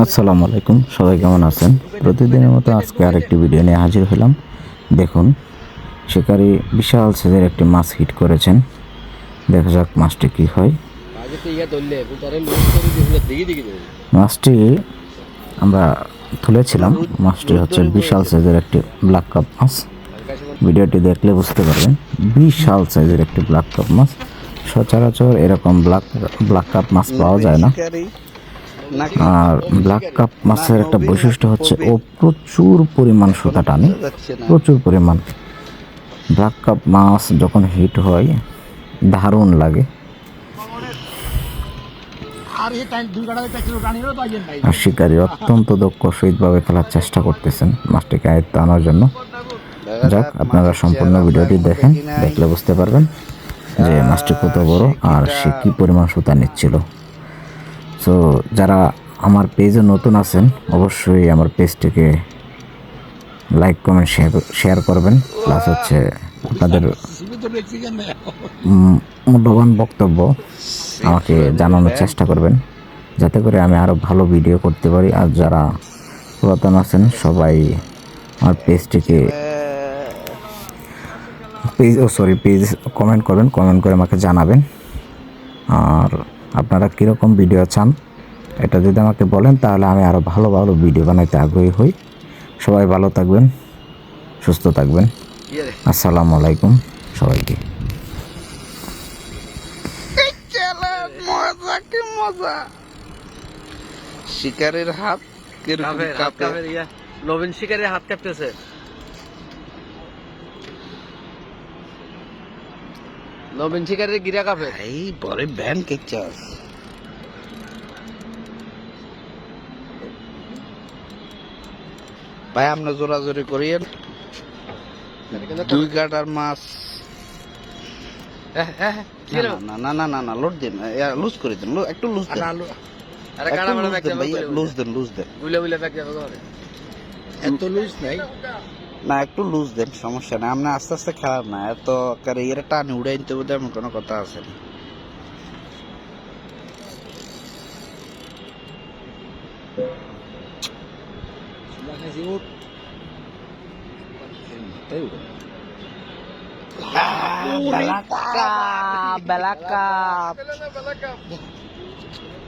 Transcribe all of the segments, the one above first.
আসসালামু আলাইকুম, সবাই কেমন আছেন? প্রতিদিনের মতো আজকে আরেকটি ভিডিও নিয়ে হাজির হলাম। দেখুন, শিকারি বিশাল সাইজের একটি মাছ হিট করেছেন। দেখা যাক মাছটি কি হয়। মাছটি আমরা তুলেছিলাম। মাছটি হচ্ছে বিশাল সাইজের একটি ব্ল্যাক কাপ মাছ। ভিডিওটি দেখলে বুঝতে পারবেন বিশাল সাইজের একটি ব্ল্যাক কাপ মাছ। সচরাচর এরকম ব্ল্যাক কাপ মাছ পাওয়া যায় না। আর ব্ল্যাক কাপ মাছের একটা বৈশিষ্ট্য হচ্ছে ও প্রচুর পরিমাণ সুতা টানে, প্রচুর পরিমাণ। ব্ল্যাক কাপ মাছ যখন হিট হয় দারুণ লাগে। আর শিকারী অত্যন্ত দক্ষ সহিতভাবে খেলার চেষ্টা করতেছেন মাছটিকে আয়ত্ত আনার জন্য। যাক, আপনারা সম্পূর্ণ ভিডিওটি দেখেন, দেখলে বুঝতে পারবেন যে মাছটি কত বড় আর সে কী পরিমাণ সুতা নিচ্ছিল। সো যারা আমার পেজে নতুন আছেন অবশ্যই আমার পেজটিকে লাইক কমেন্ট শেয়ার করবেন, প্লাস হচ্ছে আপনাদের মূল্যবান বক্তব্য আমাকে জানানোর চেষ্টা করবেন, যাতে করে আমি আরও ভালো ভিডিও করতে পারি। আর যারা পুরাতন আছেন সবাই আমার পেজটিকে পেজ কমেন্ট করবেন, কমেন্ট করে আমাকে জানাবেন। আর আপনারা কীরকম ভিডিও চান এটা যদি আমাকে বলেন তাহলে আমি আরও ভালো ভালো ভিডিও বানাইতে আগ্রহী হই। সবাই ভালো থাকবেন, সুস্থ থাকবেন। আসসালামু আলাইকুম সবাইকে। শিকারের হাত নবীন শিকারের হাত কাঁপতেছে। নবীন শিকারের গিরা কাঁপে। এই বড় ব্যান কে চাস ভাই, আমরা জোরাজোরি করিয়েন। দুই গাটার মাছ। না না না না না, লোড দিন, লুজ করে দেন, একটু লুজ দেন, লুজ দেন, লুজ দেন। এত লুজ নাই না, একটু লুজ দেন, সমস্যা নাই। আমরা আস্তে আস্তে খেলার না, এত এর টানে উড়াই নিতে বোধ এমন কোনো কথা আছে না।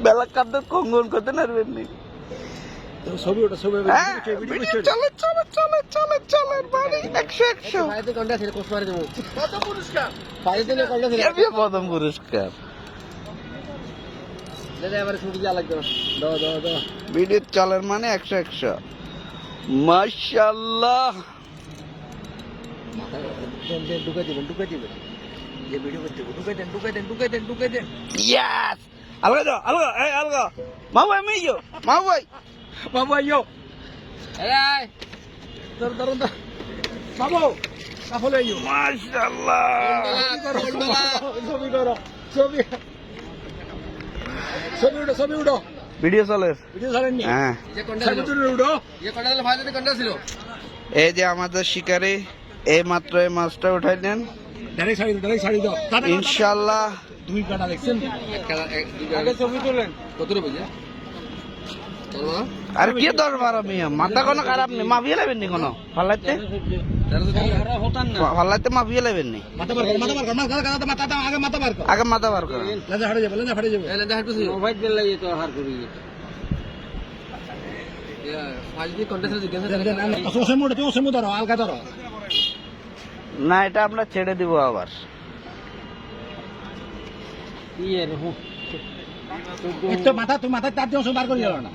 বেলাকাপ কঙ্গন করতে পারবেন নি। ছবি ওটা ছবি চলে চলে চলে চলে চলে বাড়ি 100 প্রথম পুরস্কার। ভিডিও চলের মানে 100 মাশাআল্লাহ। ঢুকাই দিবেন যে ভিডিও করতে ঢুকাই দেন। ইয়েস, আলগা দাও, আলগা, এই আলগা। মাউ ভাই মিও, মাউ ভাই, বাবু আইও। এই ধর বাবু সাফল আইও। মাশাআল্লাহ। ছবি উঠো ভিডিও চলে, ভিডিও ছাড়েননি? হ্যাঁ, উঠো। কন্টা ছিল। এই যে আমাদের শিকারে এই মাত্র এই মাছটা উঠাইলেন। ডাইরেক্ট ছাড়ি দাও ইনশাআল্লাহ। দুই কাটা দেখছেন? আগে ছবি তোলেন। কতটা বাজে? আর কি দরবার মিয়া, মাথা কোনো খারাপ নেই, মাফিয়ে লেবেন নি কোনো ফালাইতে, ফালাইতে মাফিয়ে লেবেন নি। আগে মাথা বার করো। না, এটা আমরা ছেড়ে দিব আবার। মাথা তার দিয়ে বার করে গেল না।